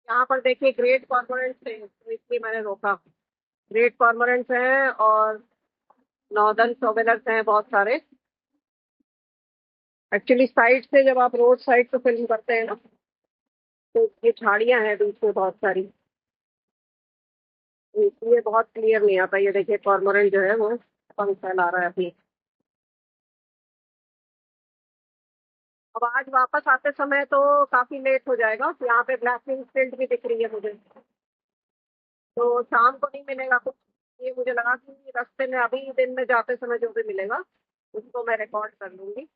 यहाँ पर देखिए ग्रेट कॉर्मोरेंट्स है, तो इसलिए मैंने रोका। ग्रेट कॉर्मोरेंट्स हैं और नॉर्दर्न शोवेलर्स हैं बहुत सारे। एक्चुअली साइड से जब आप रोड साइड से फिल्म करते हैं ना, तो ये झाड़ियां हैं बीच में बहुत सारी, तो इसलिए बहुत क्लियर नहीं आता। ये देखिए कॉर्मोरेंट जो है वो पंख फैला रहा है अपनी। अब आज वापस आते समय तो काफी लेट हो जाएगा। यहाँ पे ब्लैक स्टिल्ट भी दिख रही है मुझे, तो शाम को नहीं मिलेगा कुछ। ये मुझे लगा कि रास्ते में अभी दिन में जाते समय जो भी मिलेगा उसको मैं रिकॉर्ड कर लूंगी।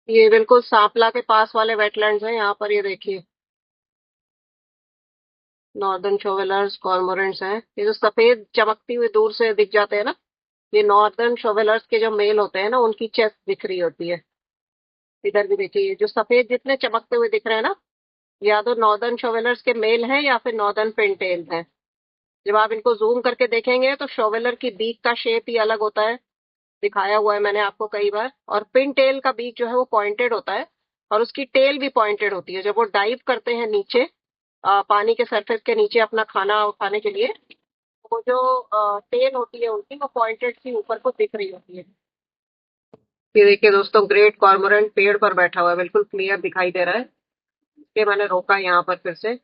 ये बिल्कुल सांपला के पास वाले वेटलैंड्स हैं यहाँ पर। ये देखिए नॉर्दर्न शोवेलर्स कॉर्मोरेंट्स हैं। ये जो सफेद चमकती हुई दूर से दिख जाते हैं ना, ये नॉर्दर्न शोवेलर्स के जो मेल होते हैं ना, उनकी चेस्ट दिख रही होती है। इधर भी देखिए, ये जो सफेद जितने चमकते हुए दिख रहे हैं ना, या तो नॉर्दर्न शोवेलर्स के मेल हैं या फिर नॉर्दर्न पिनटेल हैं। जब आप इनको जूम करके देखेंगे तो शोवेलर की बीक का शेप ही अलग होता है। दिखाया हुआ है मैंने आपको कई बार। और पिन टेल का बीक जो है वो पॉइंटेड होता है, और उसकी टेल भी पॉइंटेड होती है। जब वो डाइव करते हैं नीचे, पानी के सरफेस के नीचे अपना खाना उठाने के लिए, वो जो टेल होती है उनकी, वो पॉइंटेड सी ऊपर को दिख रही होती है। ये देखिए दोस्तों, ग्रेट कॉर्मोरेंट पेड़ पर बैठा हुआ है, बिल्कुल क्लियर दिखाई दे रहा है। इसलिए मैंने रोका यहाँ पर फिर से।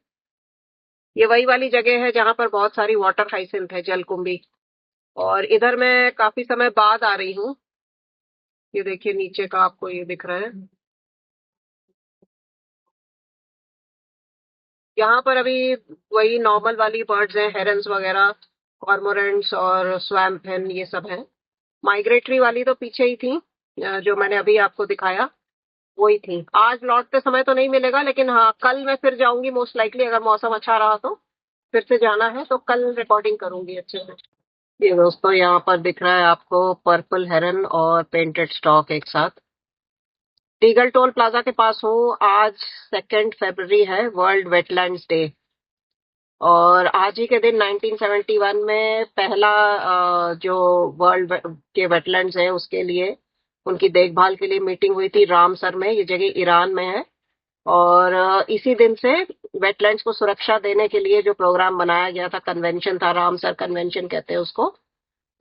ये वही वाली जगह है जहाँ पर बहुत सारी वाटर हाइसिंथ है, जलकुंभी। और इधर मैं काफी समय बाद आ रही हूँ। ये देखिए नीचे का आपको ये दिख रहा है। यहाँ पर अभी वही नॉर्मल वाली बर्ड्स हैं, हेरन्स वगैरह, कॉर्मोरेंट्स और स्वैम्प हेन, ये सब हैं। माइग्रेटरी वाली तो पीछे ही थी, जो मैंने अभी आपको दिखाया वही थी। आज लौटते समय तो नहीं मिलेगा, लेकिन हाँ कल मैं फिर जाऊंगी मोस्ट लाइकली, अगर मौसम अच्छा रहा तो। फिर से जाना है तो कल रिकॉर्डिंग करूंगी अच्छे से। ये दोस्तों यहाँ पर दिख रहा है आपको पर्पल हेरन और पेंटेड स्टॉक एक साथ। टीगल टोल प्लाजा के पास हूँ। आज 2 फरवरी है, वर्ल्ड वेटलैंड्स डे। और आज ही के दिन 1971 में पहला जो वर्ल्ड के वेटलैंड्स है उसके लिए, उनकी देखभाल के लिए मीटिंग हुई थी रामसर में। ये जगह ईरान में है। और इसी दिन से वेटलैंड्स को सुरक्षा देने के लिए जो प्रोग्राम बनाया गया था, कन्वेंशन था, रामसर कन्वेंशन कहते हैं उसको।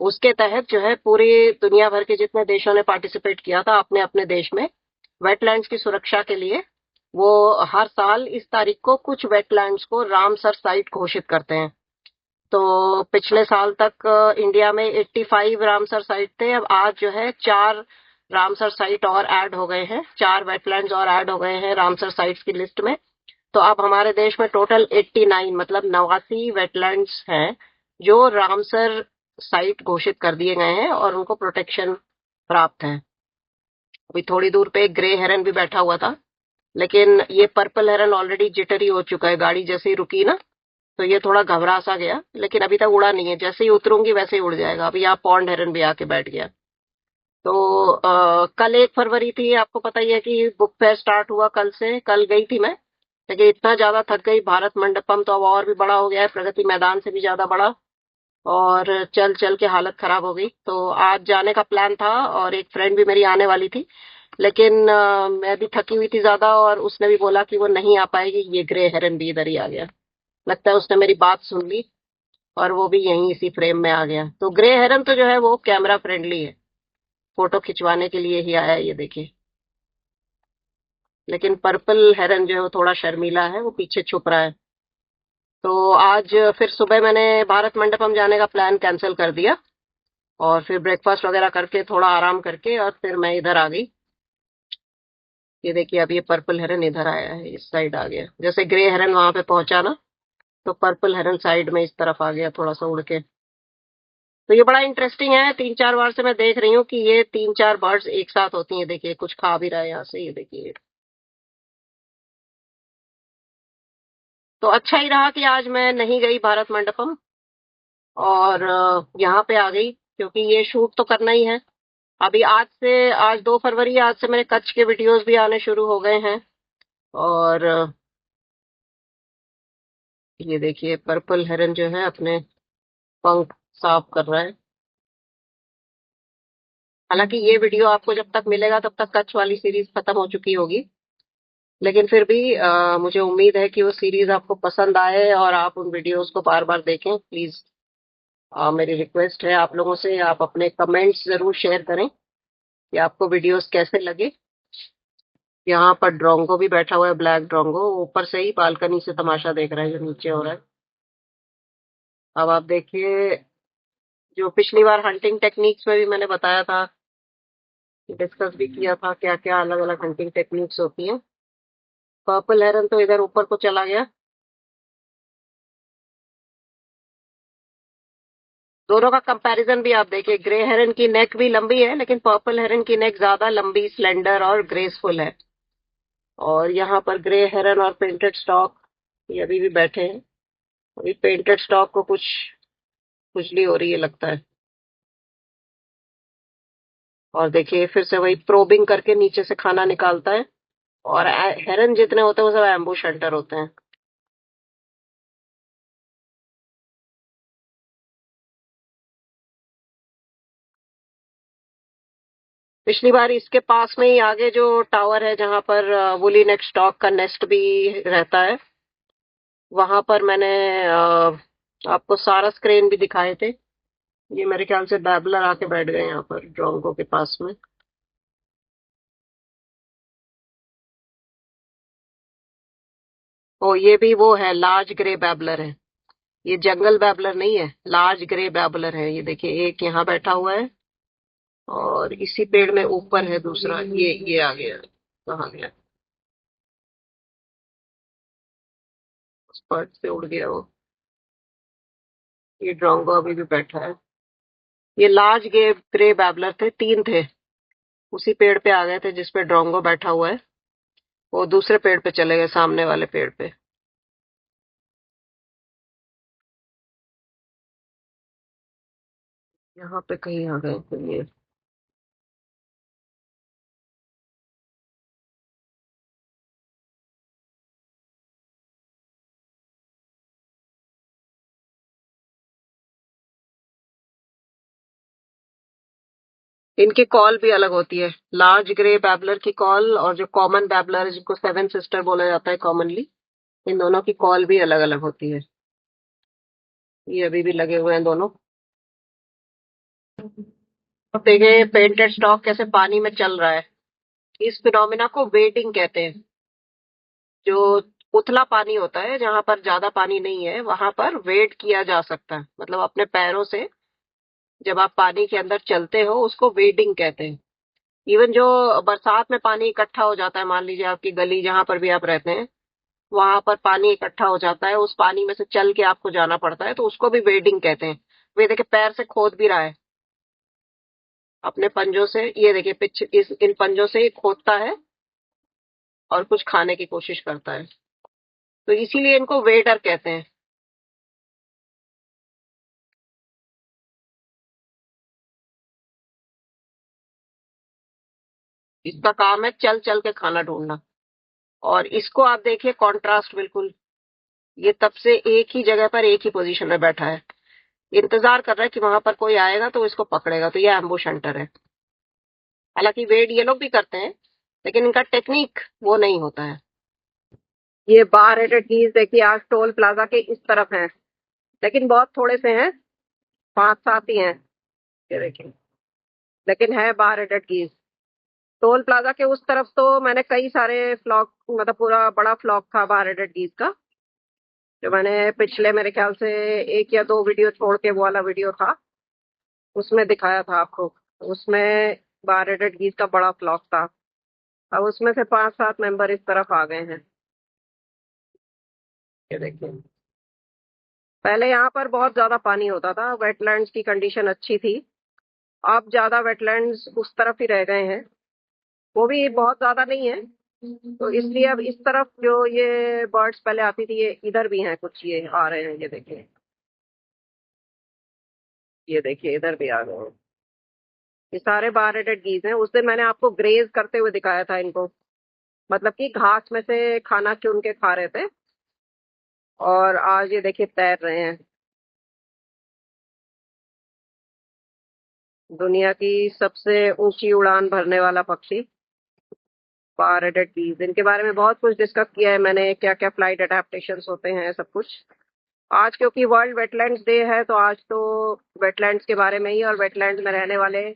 उसके तहत जो है पूरी दुनिया भर के जितने देशों ने पार्टिसिपेट किया था अपने अपने देश में, वेटलैंड्स की सुरक्षा के लिए, वो हर साल इस तारीख को कुछ वेटलैंड्स को रामसर साइट घोषित करते हैं। तो पिछले साल तक इंडिया में 85 रामसर साइट थे। अब आज जो है 4 रामसर साइट और ऐड हो गए हैं, 4 वेटलैंड्स और ऐड हो गए हैं रामसर साइट्स की लिस्ट में। तो अब हमारे देश में टोटल 89, मतलब 89 वेटलैंड्स हैं जो रामसर साइट घोषित कर दिए गए हैं और उनको प्रोटेक्शन प्राप्त है। अभी थोड़ी दूर पे एक ग्रे हेरन भी बैठा हुआ था, लेकिन ये पर्पल हेरन ऑलरेडी जिटरी हो चुका है। गाड़ी जैसे ही रुकी ना, तो ये थोड़ा घबरा सा गया, लेकिन अभी तक उड़ा नहीं है। जैसे ही उतरूंगी वैसे ही उड़ जाएगा। अभी यहाँ पॉन्ड हेरन भी आके बैठ गया। तो कल 1 फरवरी थी, आपको पता ही है कि बुक फेयर स्टार्ट हुआ कल से। कल गई थी मैं, लेकिन इतना ज्यादा थक गई। भारत मंडपम तो अब और भी बड़ा हो गया है, प्रगति मैदान से भी ज्यादा बड़ा। और चल चल के हालत खराब हो गई। तो आज जाने का प्लान था और एक फ्रेंड भी मेरी आने वाली थी, लेकिन मैं भी थकी हुई थी ज्यादा, और उसने भी बोला कि वो नहीं आ पाएगी। ये ग्रे हेरन भी इधर ही आ गया। लगता है उसने मेरी बात सुन ली और वो भी यहीं इसी फ्रेम में आ गया। तो ग्रे हेरन तो जो है वो कैमरा फ्रेंडली है, फोटो खिंचवाने के लिए ही आया है, ये देखिए। लेकिन पर्पल हेरन जो है वो थोड़ा शर्मीला है, वो पीछे छुप रहा है। तो आज फिर सुबह मैंने भारत मंडपम जाने का प्लान कैंसिल कर दिया, और फिर ब्रेकफास्ट वगैरह करके थोड़ा आराम करके और फिर मैं इधर आ गई। ये देखिए, अब ये पर्पल हेरन इधर आया है, इस साइड आ गया। जैसे ग्रे हेरन वहां पे पहुंचा ना, तो पर्पल हेरन साइड में इस तरफ आ गया थोड़ा सा उड़ के। तो ये बड़ा इंटरेस्टिंग है। 3-4 बार से मैं देख रही हूँ कि ये 3-4 बर्ड्स एक साथ होती हैं। देखिए कुछ खा भी रहा है यहाँ से, ये देखिए। तो अच्छा ही रहा कि आज मैं नहीं गई भारत मंडपम, और यहाँ पे आ गई, क्योंकि ये शूट तो करना ही है। अभी आज 2 फरवरी, आज से मेरे कच्छ के वीडियोस भी आने शुरू हो गए हैं। और ये देखिए पर्पल हेरन जो है अपने पंख साफ कर रहा है। हालांकि ये वीडियो आपको जब तक मिलेगा तब तक कच्छ वाली सीरीज खत्म हो चुकी होगी, लेकिन फिर भी मुझे उम्मीद है कि वो सीरीज आपको पसंद आए और आप उन वीडियोस को बार बार देखें प्लीज। मेरी रिक्वेस्ट है आप लोगों से, आप अपने कमेंट्स जरूर शेयर करें कि आपको वीडियोस कैसे लगे। यहाँ पर ड्रोंगो भी बैठा हुआ है, ब्लैक ड्रोंगो, ऊपर से ही बालकनी से तमाशा देख रहा है जो नीचे हो रहा है। अब आप देखिए, जो पिछली बार हंटिंग टेक्निक्स में भी मैंने बताया था, डिस्कस भी किया था क्या क्या अलग अलग हंटिंग टेक्निक्स होती हैं। पर्पल हेरन तो इधर ऊपर को चला गया। दोनों का कंपैरिजन भी आप देखिए, ग्रे हेरन की नेक भी लंबी है लेकिन पर्पल हेरन की नेक ज्यादा लंबी, स्लेंडर और ग्रेसफुल है। और यहाँ पर ग्रे हेरन और पेंटेड स्टॉक ये अभी भी बैठे हैं। अभी पेंटेड स्टॉक को कुछ खुजली हो रही है लगता है। और देखिए फिर से वही प्रोबिंग करके नीचे से खाना निकालता है। और हेरन जितने होते हैं वो सब एम्बुश हंटर होते हैं। पिछली बार इसके पास में ही आगे जो टावर है जहां पर वुली नेक स्टॉक का नेस्ट भी रहता है, वहां पर मैंने आपको सारस क्रेन भी दिखाए थे। ये मेरे ख्याल से बैबलर आके बैठ गए यहाँ पर ड्रोंगो के पास में। ओ ये भी वो है, लार्ज ग्रे बैबलर है। ये जंगल बैबलर नहीं है, लार्ज ग्रे बैबलर है। ये देखिए एक यहाँ बैठा हुआ है और इसी पेड़ में ऊपर है दूसरा, ये आ गया। कहाँ गया? उस पर्च से उड़ गया वो। ये ड्रोंगो अभी भी बैठा है। ये लार्ज ग्रे बैबलर थे, तीन थे। उसी पेड़ पे आ गए थे जिसपे ड्रोंगो बैठा हुआ है। वो दूसरे पेड़ पे चले गए, सामने वाले पेड़ पे। यहाँ पे कहीं आ गए थे ये। इनकी कॉल भी अलग होती है। लार्ज ग्रे बैबलर की कॉल और जो कॉमन बैबलर है जिनको सेवन सिस्टर बोला जाता है कॉमनली, इन दोनों की कॉल भी अलग अलग होती है। ये अभी भी लगे हुए हैं दोनों। अब देखिए पेंटेड स्टॉक कैसे पानी में चल रहा है। इस फिनोमिना को वेटिंग कहते हैं। जो उथला पानी होता है, जहां पर ज्यादा पानी नहीं है, वहां पर वेट किया जा सकता है। मतलब अपने पैरों से जब आप पानी के अंदर चलते हो उसको वेडिंग कहते हैं। इवन जो बरसात में पानी इकट्ठा हो जाता है, मान लीजिए आपकी गली जहां पर भी आप रहते हैं वहां पर पानी इकट्ठा हो जाता है, उस पानी में से चल के आपको जाना पड़ता है, तो उसको भी वेडिंग कहते हैं। वे देखिए पैर से खोद भी रहा है अपने पंजों से। ये देखिए पिछ इस इन पंजों से ही खोदता है और कुछ खाने की कोशिश करता है। तो इसीलिए इनको वेडर कहते हैं। इसका काम है चल चल के खाना ढूंढना। और इसको आप देखिए कॉन्ट्रास्ट बिल्कुल, ये तब से एक ही जगह पर एक ही पोजीशन में बैठा है, इंतजार कर रहा है कि वहां पर कोई आएगा तो इसको पकड़ेगा। तो ये एम्बुश हंटर है। हालांकि वेट ये लोग भी करते हैं लेकिन इनका टेक्निक वो नहीं होता है। ये बार रेटेड कीज देखिए आज टोल प्लाजा के इस तरफ है, लेकिन बहुत थोड़े से हैं, पांच सात ही हैं। ये देखिए, लेकिन है बार रेटेड कीज। टोल प्लाजा के उस तरफ तो मैंने कई सारे फ्लॉक, मतलब पूरा बड़ा फ्लॉक था बार रेटेड कीज का, जो मैंने पिछले मेरे ख्याल से एक या दो वीडियो छोड़ के वो वाला वीडियो था उसमें दिखाया था आपको। उसमें बार रेटेड कीज का बड़ा फ्लॉक था। अब उसमें से पांच सात मेंबर इस तरफ आ गए हैं। ये देखिए, पहले यहाँ पर बहुत ज्यादा पानी होता था, वेटलैंड्स की कंडीशन अच्छी थी। अब ज्यादा वेटलैंड्स उस तरफ ही रह गए हैं, वो भी बहुत ज्यादा नहीं है। तो इसलिए अब इस तरफ जो ये बर्ड्स पहले आती थी, ये इधर भी हैं कुछ, ये आ रहे हैं। ये देखिए, ये देखिए इधर भी आ गए हैं। ये सारे बार रेटेड गीज हैं। उस दिन मैंने आपको ग्रेज करते हुए दिखाया था इनको, मतलब कि घास में से खाना चुन के खा रहे थे। और आज ये देखिए तैर रहे हैं। दुनिया की सबसे ऊंची उड़ान भरने वाला पक्षी पार हेडेड गीज। इनके बारे में बहुत कुछ डिस्कस किया है मैंने, क्या क्या फ्लाइट अडेप्टेशंस होते हैं, सब कुछ। आज क्योंकि वर्ल्ड वेटलैंड्स डे है तो आज तो वेटलैंड्स के बारे में ही और वेटलैंड्स में रहने वाले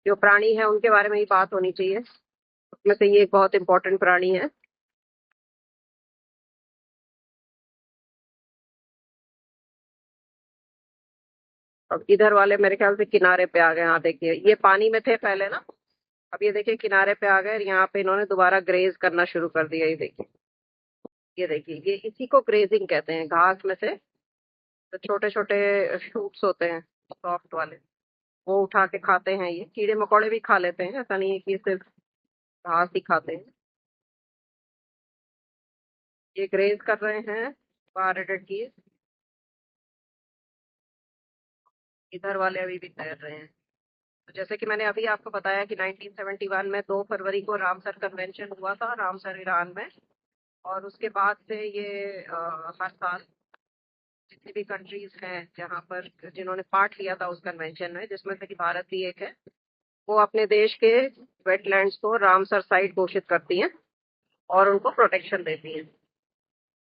जो प्राणी हैं उनके बारे में ही बात होनी चाहिए। उसमें से ये एक बहुत इंपॉर्टेंट प्राणी है। अब इधर वाले मेरे ख्याल से किनारे पे आ गए। हाँ देखिए, ये पानी में थे पहले ना, अब ये देखिए किनारे पे आ गए और यहाँ पे इन्होंने दोबारा ग्रेज करना शुरू कर दिया। ये देखिए, ये देखिए, ये इसी को ग्रेजिंग कहते हैं। घास में से तो छोटे छोटे शूट्स होते हैं सॉफ्ट वाले, वो उठा के खाते हैं। ये कीड़े मकोड़े भी खा लेते हैं, ऐसा नहीं है कि सिर्फ घास ही खाते हैं। ये ग्रेज कर रहे हैं पारेटेड की। इधर वाले अभी भी तैर रहे हैं। तो जैसे कि मैंने अभी आपको बताया कि 1971 में 2 फरवरी को रामसर कन्वेंशन हुआ था, रामसर ईरान में। और उसके बाद से ये हर साल जितनी भी कंट्रीज हैं जहाँ पर जिन्होंने पार्ट लिया था उस कन्वेंशन में, जिसमें से कि भारत भी एक है, वो अपने देश के वेटलैंड्स को रामसर साइट घोषित करती हैं और उनको प्रोटेक्शन देती हैं।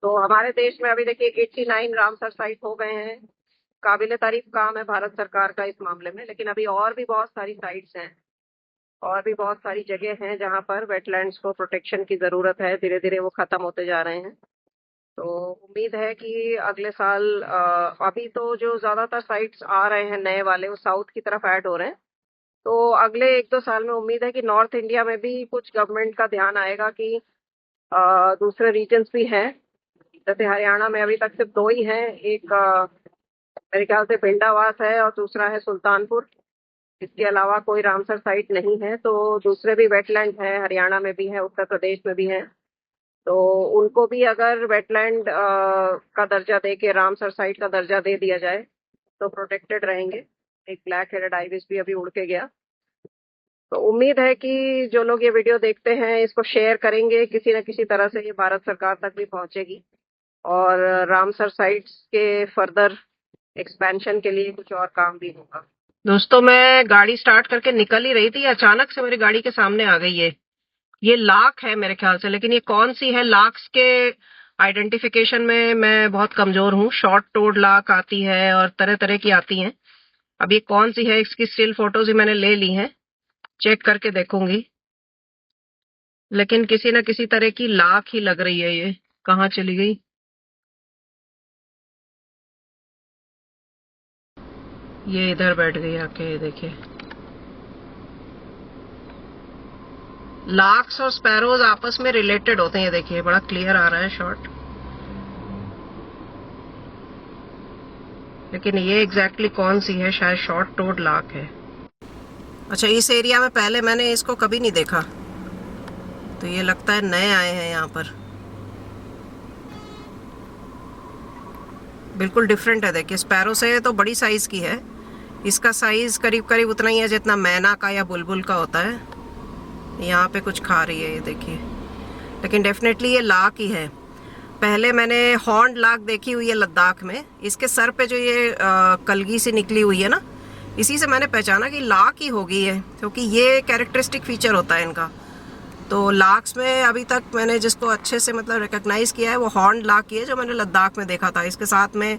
तो हमारे देश में अभी देखिए 89 रामसर साइट हो गए हैं। काबिले तारीफ काम है भारत सरकार का इस मामले में, लेकिन अभी और भी बहुत सारी साइट्स हैं और भी बहुत सारी जगह हैं जहाँ पर वेटलैंड्स को प्रोटेक्शन की जरूरत है। धीरे धीरे वो खत्म होते जा रहे हैं। तो उम्मीद है कि अगले साल अभी तो जो ज्यादातर साइट्स आ रहे हैं नए वाले वो साउथ की तरफ ऐड हो रहे हैं। तो अगले 1-2 साल में उम्मीद है कि नॉर्थ इंडिया में भी कुछ गवर्नमेंट का ध्यान आएगा कि दूसरे रीजन्स भी हैं। जैसे हरियाणा में अभी तक सिर्फ 2 ही हैं, एक मेरे ख्याल से पिंडावास है और दूसरा है सुल्तानपुर। इसके अलावा कोई रामसर साइट नहीं है। तो दूसरे भी वेटलैंड है, हरियाणा में भी है, उत्तर प्रदेश में भी है। तो उनको भी अगर वेटलैंड का दर्जा दे के रामसर साइट का दर्जा दे दिया जाए तो प्रोटेक्टेड रहेंगे। एक ब्लैक हेडेड आइबिस भी अभी उड़ के गया। तो उम्मीद है कि जो लोग ये वीडियो देखते हैं इसको शेयर करेंगे, किसी न किसी तरह से ये भारत सरकार तक भी पहुंचेगी और रामसर साइट्स के फर्दर एक्सपेंशन के लिए कुछ और काम भी होगा। दोस्तों, मैं गाड़ी स्टार्ट करके निकल ही रही थी, अचानक से मेरी गाड़ी के सामने आ गई है। ये लाख है मेरे ख्याल से, लेकिन ये कौन सी है, लाख्स के आइडेंटिफिकेशन में मैं बहुत कमजोर हूँ। शॉर्ट टोड लाख आती है और तरह तरह की आती हैं। अब ये कौन सी है, इसकी स्टिल फोटोज ही मैंने ले ली हैं, चेक करके देखूंगी। लेकिन किसी न किसी तरह की लाख ही लग रही है। ये कहाँ चली गई? ये इधर बैठ गई आके, ये देखिए। लार्क्स और स्पैरोज आपस में रिलेटेड होते हैं। ये देखिए, बड़ा क्लियर आ रहा है शॉट। लेकिन ये एग्जैक्टली कौन सी है, शायद शॉर्ट टोड लार्क है। अच्छा, इस एरिया में पहले मैंने इसको कभी नहीं देखा, तो ये लगता है नए आए हैं यहाँ पर। बिल्कुल डिफरेंट है। देखिए, स्पैरो से तो बड़ी साइज की है, इसका साइज करीब करीब उतना ही है जितना मैना का या बुलबुल का होता है। यहाँ पे कुछ खा रही है, ये देखिए। लेकिन डेफिनेटली ये लाख ही है। पहले मैंने हॉर्न लाख देखी हुई है लद्दाख में। इसके सर पे जो ये कलगी सी निकली हुई है ना, इसी से मैंने पहचाना कि लाख ही होगी है, क्योंकि ये कैरेक्टरिस्टिक फीचर होता है इनका। तो लाख्स में अभी तक मैंने जिसको अच्छे से मतलब रिकग्नाइज किया है वो हॉर्न लाख ही है, जो मैंने लद्दाख में देखा था। इसके साथ में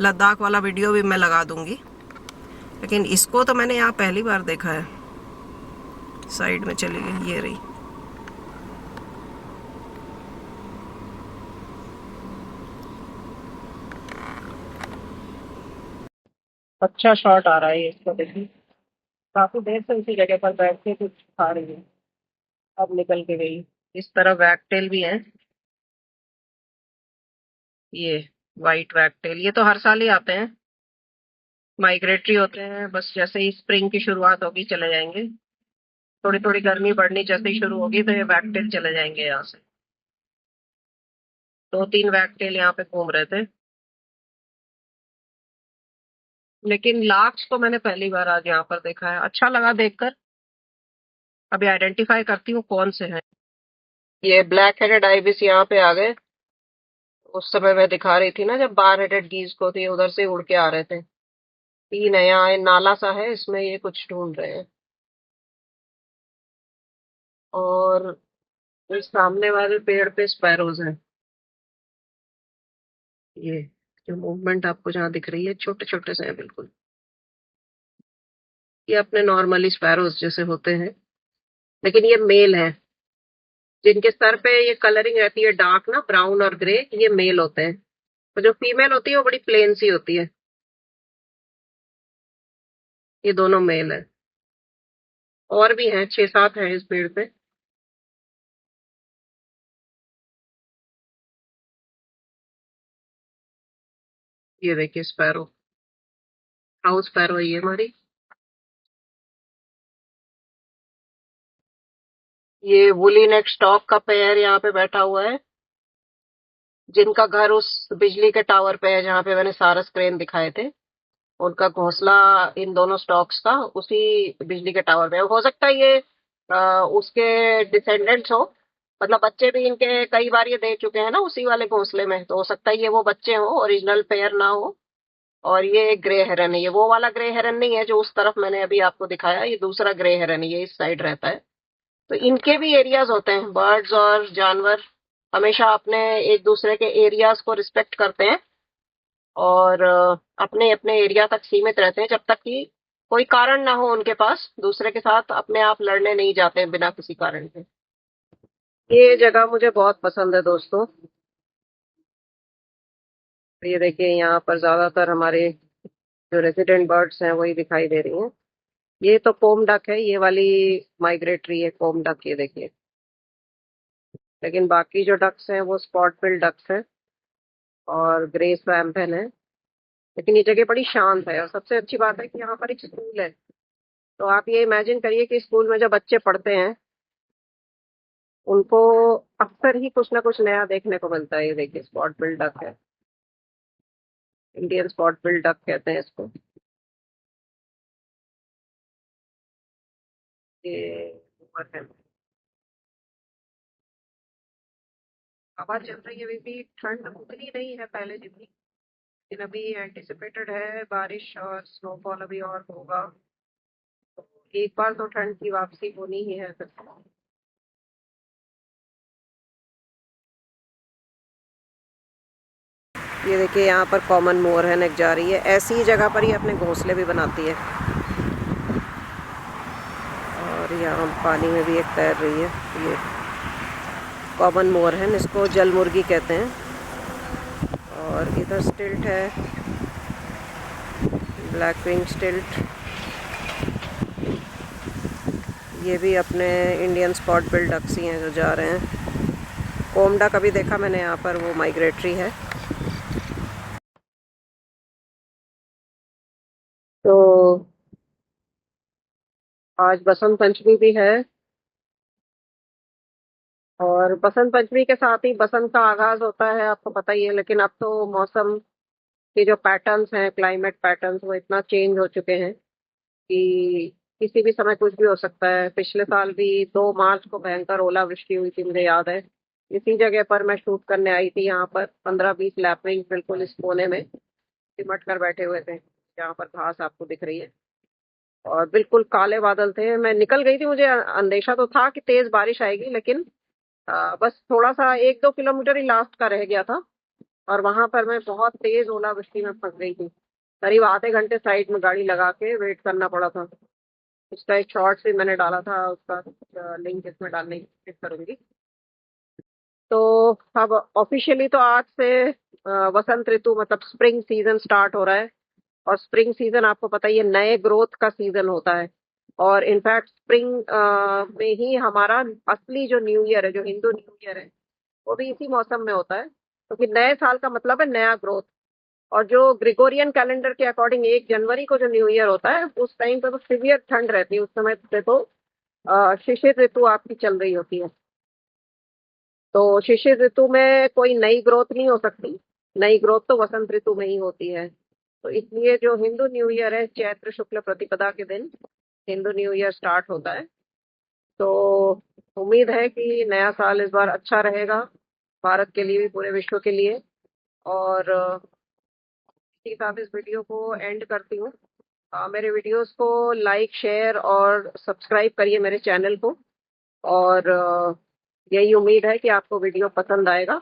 लद्दाख वाला वीडियो भी मैं लगा दूंगी। लेकिन इसको तो मैंने यहाँ पहली बार देखा है। साइड में चली गई, ये रही। अच्छा शॉट आ रहा है ये, इसको देखिए। काफी देर से उसी जगह पर बैठ के कुछ खा रही है, अब निकल के गई। इस तरह वैगटेल भी है, ये वाइट वैगटेल। ये तो हर साल ही आते हैं, माइग्रेटरी होते हैं। बस जैसे ही स्प्रिंग की शुरुआत होगी चले जाएंगे। थोड़ी थोड़ी गर्मी बढ़नी जैसे ही शुरू होगी तो ये वैगटेल चले जाएंगे यहाँ से। 2-3 वैगटेल यहाँ पे घूम रहे थे। लेकिन लार्क्स को मैंने पहली बार आज यहाँ पर देखा है, अच्छा लगा देखकर। अभी आइडेंटिफाई करती हूँ कौन से हैं। ये ब्लैक हेडेड आइबिस यहाँ पे आ गए। उस समय मैं दिखा रही थी ना जब बार हेडेड गीज को, थे उधर से उड़ के आ रहे थे। तीन है यहाँ, नाला सा है इसमें, ये कुछ ढूंढ रहे हैं। और इस सामने वाले पेड़ पे स्पैरोज हैं। ये जो मूवमेंट आपको जहाँ दिख रही है, छोटे छोटे से हैं बिल्कुल। ये अपने नॉर्मली स्पैरोज जैसे होते हैं, लेकिन ये मेल है। जिनके सर पे ये कलरिंग रहती है डार्क ना, ब्राउन और ग्रे, ये मेल होते हैं। तो जो फीमेल होती है वो बड़ी प्लेन सी होती है। ये दोनों मेल है। और भी हैं, 6-7 हैं इस पेड़ पे। ये देखिए स्पैरो, हाउस स्पैरो है ये हमारी। ये वुली नेक स्टॉक का पेयर यहाँ पे बैठा हुआ है, जिनका घर उस बिजली के टावर पे है जहाँ पे मैंने सारस क्रेन दिखाए थे। उनका घोंसला इन दोनों स्टॉक्स का उसी बिजली के टावर पे है। हो सकता है ये उसके डिसेंडेंट्स हो, मतलब बच्चे भी इनके कई बार ये दे चुके हैं ना उसी वाले घोंसले में, तो हो सकता है ये वो बच्चे हो, ओरिजिनल पेयर ना हो। और ये एक ग्रे हेरन है, ये वो वाला ग्रे हेरन नहीं है जो उस तरफ मैंने अभी आपको दिखाया, ये दूसरा ग्रे हेरन है, ये इस साइड रहता है। तो इनके भी एरियाज होते हैं। बर्ड्स और जानवर हमेशा अपने एक दूसरे के एरियाज को रिस्पेक्ट करते हैं, और अपने अपने एरिया तक सीमित रहते हैं, जब तक कि कोई कारण ना हो उनके पास। दूसरे के साथ अपने आप लड़ने नहीं जाते हैं बिना किसी कारण के। ये जगह मुझे बहुत पसंद है दोस्तों। ये देखिए यहाँ पर ज्यादातर हमारे जो रेजिडेंट बर्ड्स हैं वही दिखाई दे रही हैं। ये तो कोम डक है, ये वाली माइग्रेटरी है कोम डक, ये देखिए। लेकिन बाकी जो डक्स हैं वो स्पॉट बिल डक्स हैं और ग्रे स्वैम्पन है। लेकिन ये जगह बड़ी शांत है, और सबसे अच्छी बात है कि यहाँ पर एक स्कूल है। तो आप ये इमेजिन करिए कि स्कूल में जो बच्चे पढ़ते हैं उनको अक्सर ही कुछ ना कुछ नया देखने को मिलता है। ये देखिए स्पॉट बिल डक है, इंडियन स्पॉट बिल डक कहते हैं इसको। ये ऊपर है, हवा चल रही है अभी भी। ठंड उतनी नहीं है पहले जितनी, लेकिन अभी एंटिसिपेटेड है बारिश और स्नोफॉल अभी और होगा। तो एक बार तो ठंड की वापसी होनी ही है फिर से। ये देखिए यहाँ पर कॉमन मोर है जा रही है, ऐसी ही जगह पर ही अपने घोंसले भी बनाती है। और यहाँ पानी में भी एक तैर रही है। ये कॉमन मोर है, इसको जल मुर्गी कहते हैं। और इधर स्टिल्ट है, ब्लैक विंग स्टिल्ट। ये भी अपने इंडियन स्पॉट बिल डक्स ही हैं जो जा रहे हैं। कोमडा कभी देखा मैंने यहाँ पर, वो माइग्रेटरी है। तो आज बसंत पंचमी भी है, और बसंत पंचमी के साथ ही बसंत का आगाज होता है, आपको पता ही है। लेकिन अब तो मौसम के जो पैटर्न्स हैं, क्लाइमेट पैटर्न्स, वो इतना चेंज हो चुके हैं कि किसी भी समय कुछ भी हो सकता है। पिछले साल भी 2 मार्च को भयंकर ओलावृष्टि हुई थी, मुझे याद है। इसी जगह पर मैं शूट करने आई थी, यहाँ पर 15-20 लैपविंग बिल्कुल इस कोने में सिमट कर बैठे हुए थे, जहाँ पर घास आपको दिख रही है। और बिल्कुल काले बादल थे, मैं निकल गई थी, मुझे अंदेशा तो था कि तेज बारिश आएगी, लेकिन बस थोड़ा सा 1-2 किलोमीटर ही लास्ट का रह गया था, और वहां पर मैं बहुत तेज ओलावृष्टि में फंस गई थी। करीब आधे घंटे साइड में गाड़ी लगा के वेट करना पड़ा था। उसका एक शॉर्ट भी मैंने डाला था, उसका लिंक इसमें डालने की कोशिश करूंगी। तो अब ऑफिशियली तो आज से वसंत ऋतु मतलब स्प्रिंग सीजन स्टार्ट हो रहा है। और स्प्रिंग सीजन आपको पता ही है, नए ग्रोथ का सीजन होता है। और इनफैक्ट स्प्रिंग में ही हमारा असली जो न्यू ईयर है, जो हिंदू न्यू ईयर है, वो भी इसी मौसम में होता है, क्योंकि नए साल का मतलब है नया ग्रोथ। और जो ग्रिगोरियन कैलेंडर के अकॉर्डिंग 1 जनवरी को जो न्यू ईयर होता है, उस टाइम पे तो सीवियर ठंड रहती है, उस समय पे तो शिशिर ऋतु आपकी चल रही होती है। तो शिशिर ऋतु में कोई नई ग्रोथ नहीं हो सकती, नई ग्रोथ तो वसंत ऋतु में ही होती है। तो इसलिए जो हिंदू न्यू ईयर है, चैत्र शुक्ल प्रतिपदा के दिन हिंदू न्यू ईयर स्टार्ट होता है। तो उम्मीद है कि नया साल इस बार अच्छा रहेगा, भारत के लिए भी, पूरे विश्व के लिए। और इसी के साथ इस वीडियो को एंड करती हूँ। मेरे वीडियोस को लाइक, शेयर और सब्सक्राइब करिए मेरे चैनल को। और यही उम्मीद है कि आपको वीडियो पसंद आएगा।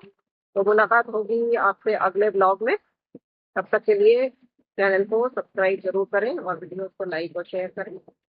तो मुलाकात होगी आपसे अगले ब्लॉग में। तब तक के लिए चैनल को सब्सक्राइब जरूर करें और वीडियोस को लाइक और शेयर करें।